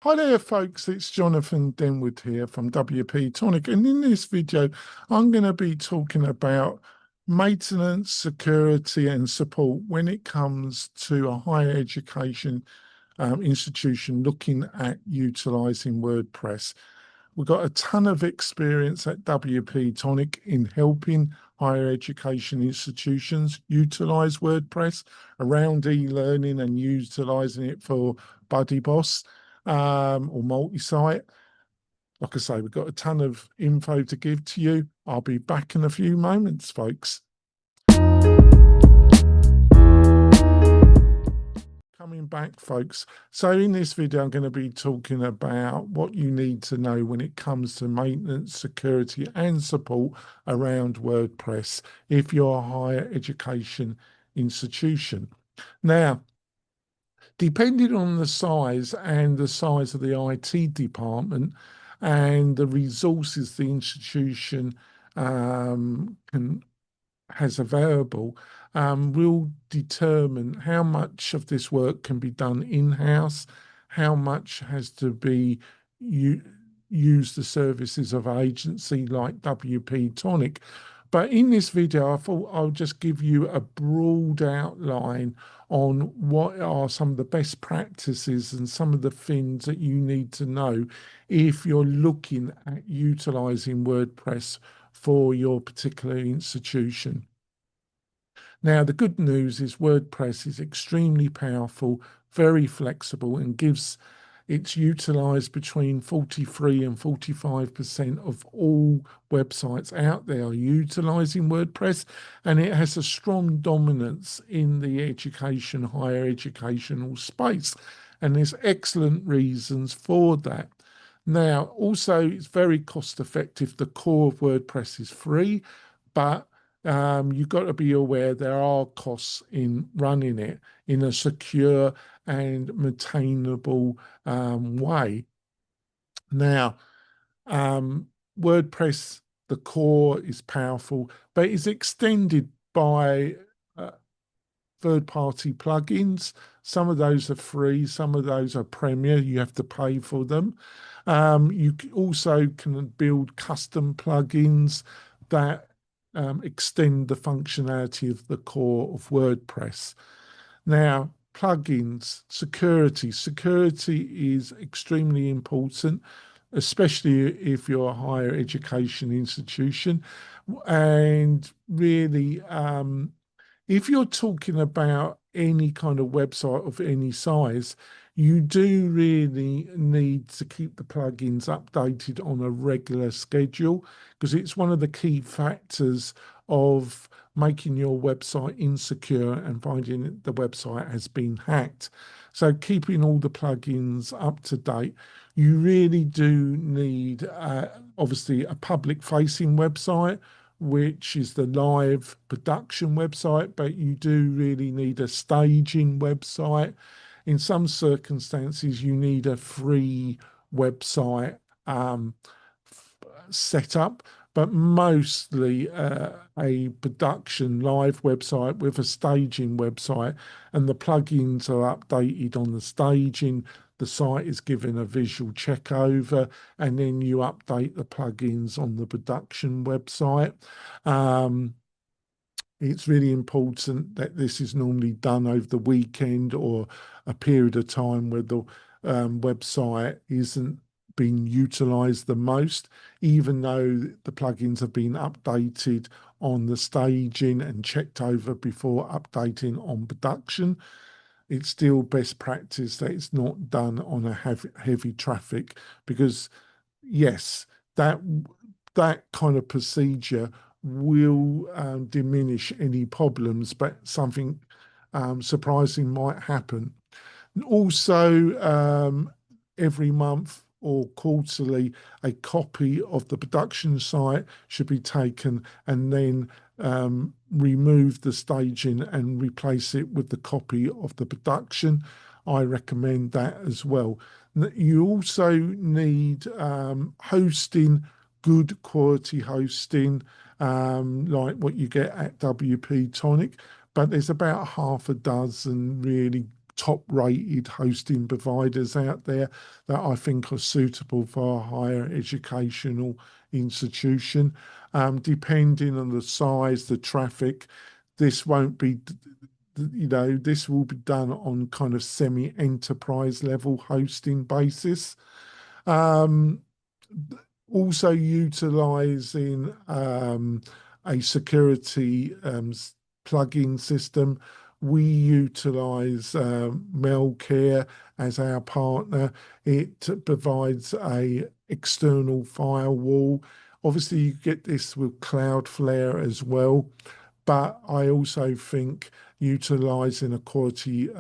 Hi there, folks. It's Jonathan Denwood here from WP-Tonic, and in this video, I'm going to be talking about maintenance, security, and support when it comes to a higher education institution looking at utilizing WordPress. We've got a ton of experience at WP-Tonic in helping higher education institutions utilize WordPress around e-learning and utilizing it for Buddy Boss or multi-site. Like I say, we've got a ton of info to give to you. I'll be back in a few moments, folks. Coming back, folks. So in this video, I'm going to be talking about what you need to know when it comes to maintenance, security, and support around WordPress if you're a higher education institution. Now, depending on the size and the size of the IT department and the resources the institution can has available, will determine how much of this work can be done in-house, how much has to be use the services of an agency like WP-Tonic. But in this video, I thought I'll just give you a broad outline on what are some of the best practices and some of the things that you need to know if you're looking at utilizing WordPress for your particular institution. Now, the good news is WordPress is extremely powerful, very flexible, and it's utilized between 43 and 45% of all websites out there are utilizing WordPress, and it has a strong dominance in the higher educational space. And there's excellent reasons for that. Now, also, it's very cost effective. The core of WordPress is free, but you've got to be aware there are costs in running it in a secure and maintainable way. Now, WordPress, the core is powerful, but it's extended by third-party plugins. Some of those are free, some of those are premier. You have to pay for them. You also can build custom plugins that extend the functionality of the core of WordPress. Now, plugins, security. Security is extremely important, especially if you're a higher education institution. And really, if you're talking about any kind of website of any size, you do really need to keep the plugins updated on a regular schedule because it's one of the key factors of making your website insecure and finding the website has been hacked. So keeping all the plugins up to date. You really do need, obviously, a public facing website, which is the live production website, but you do really need a staging website. In some circumstances, you need a free website set up, but mostly a production live website with a staging website, and the plugins are updated on the staging. The site is given a visual check over, and then you update the plugins on the production website. It's really important that this is normally done over the weekend or a period of time where the website isn't being utilized the most, even though the plugins have been updated on the staging and checked over before updating on production. It's still best practice that it's not done on a heavy traffic because, yes, that that kind of procedure will diminish any problems, but something surprising might happen. Also, every month or quarterly, a copy of the production site should be taken and then remove the staging and replace it with the copy of the production. I recommend that as well. You also need hosting, good quality hosting, like what you get at WP Tonic, but there's about half a dozen really top-rated hosting providers out there that I think are suitable for a higher educational institution. Depending on the size, the traffic, this won't be, this will be done on kind of semi-enterprise level hosting basis. Um, Also utilizing a security plugin system. We utilize Mailcare as our partner. It provides a external firewall. Obviously, you get this with Cloudflare as well, but I also think utilizing a quality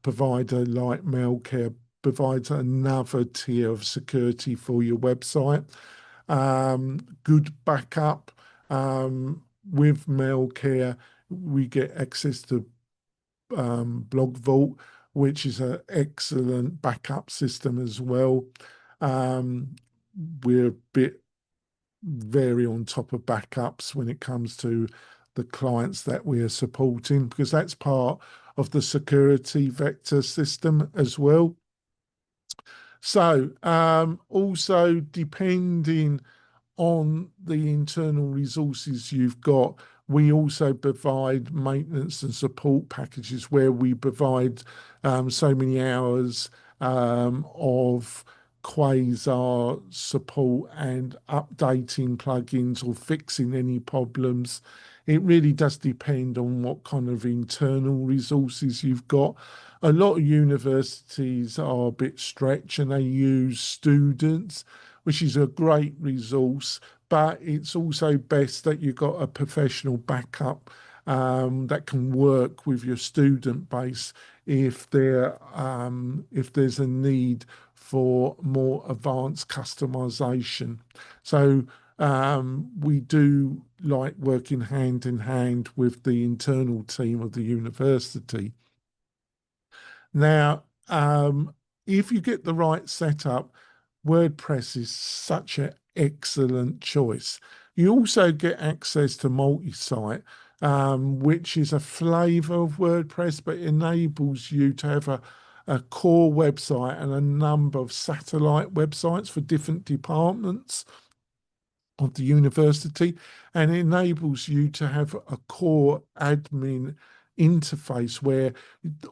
provider like Mailcare provides another tier of security for your website. Good backup. With Mailcare, we get access to Blog Vault, which is an excellent backup system as well. We're a bit very on top of backups when it comes to the clients that we are supporting, because that's part of the security vector system as well. So also depending on the internal resources you've got, we also provide maintenance and support packages where we provide so many hours of quasar support and updating plugins or fixing any problems. It really does depend on what kind of internal resources you've got. A lot of universities are a bit stretched and they use students, which is a great resource, but it's also best that you've got a professional backup that can work with your student base if there's a need for more advanced customization. So we do like working hand in hand with the internal team of the university. Now, if you get the right setup, WordPress is such an excellent choice. You also get access to multi-site, which is a flavor of WordPress, but enables you to have a core website and a number of satellite websites for different departments of the university, and enables you to have a core admin interface where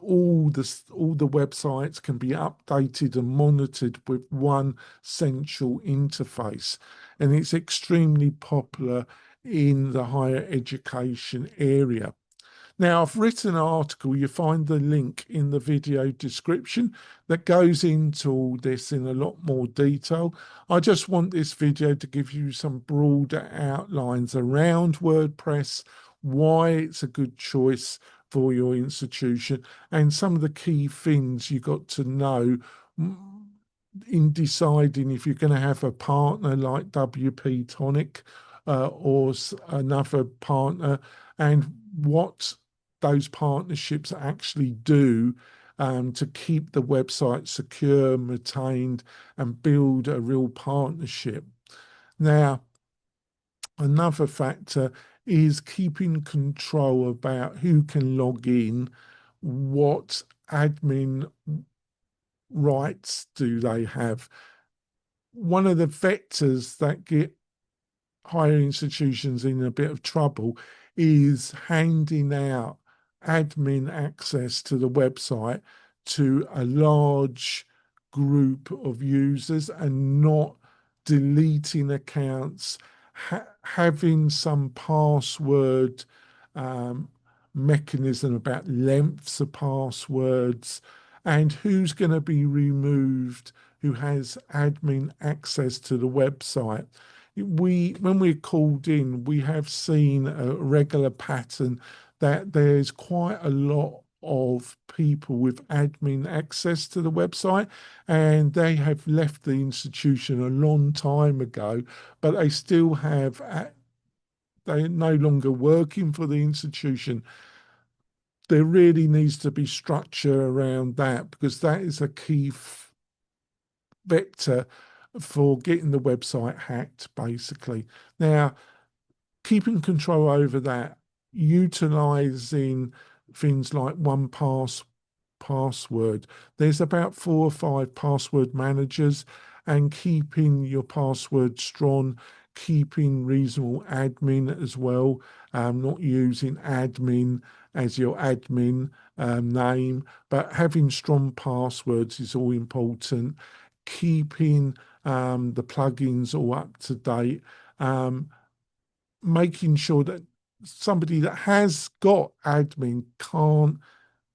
all the websites can be updated and monitored with one central interface, and it's extremely popular in the higher education area. Now, I've written an article, you find the link in the video description, that goes into all this in a lot more detail. I just want this video to give you some broader outlines around WordPress, why it's a good choice for your institution, and some of the key things you got to know in deciding if you're going to have a partner like WP-Tonic or another partner, and what those partnerships actually do to keep the website secure, maintained, and build a real partnership. Now, another factor is keeping control about who can log in, what admin rights do they have. One of the vectors that get higher institutions in a bit of trouble is handing out admin access to the website to a large group of users and not deleting accounts, having some password mechanism about lengths of passwords, and who's going to be removed, who has admin access to the website. When we're called in, we have seen a regular pattern that there's quite a lot of people with admin access to the website, and they have left the institution a long time ago, but they still have, they're no longer working for the institution. There really needs to be structure around that, because that is a key vector for getting the website hacked, basically. Now, keeping control over that, utilizing things like 1Password password. There's about 4 or 5 password managers, and keeping your password strong, keeping reasonable admin as well, not using admin as your admin name, but having strong passwords is all important. Keeping the plugins all up to date, making sure that somebody that has got admin can't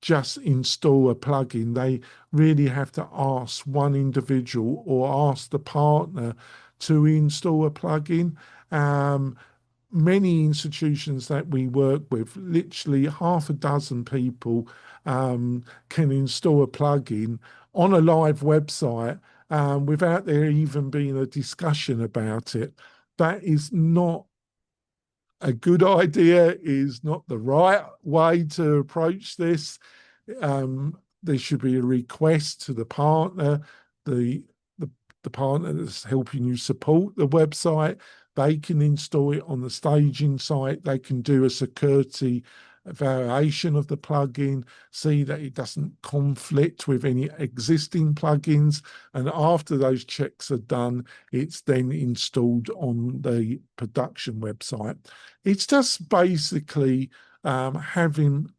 just install a plugin. They really have to ask one individual or ask the partner to install a plugin. Many institutions that we work with, literally half a dozen people can install a plugin on a live website without there even being a discussion about it. That is not a good idea, is not the right way to approach this. There should be a request to the partner, the, the the partner that's helping you support the website. They can install it on the staging site. They can do a security evaluation of the plugin, see that it doesn't conflict with any existing plugins. And after those checks are done, it's then installed on the production website. It's just basically having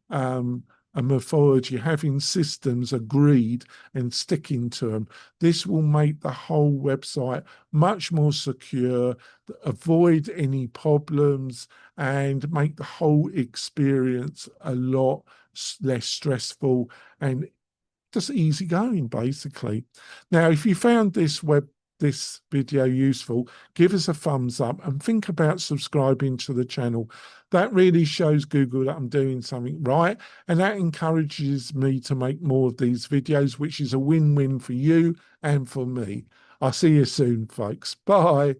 a methodology, having systems agreed and sticking to them. This will make the whole website much more secure, avoid any problems, and make the whole experience a lot less stressful and just easy going, basically. Now, if you found this video useful, give us a thumbs up and think about subscribing to the channel. That really shows Google that I'm doing something right, and that encourages me to make more of these videos, which is a win-win for you and for me. I'll see you soon, folks. Bye.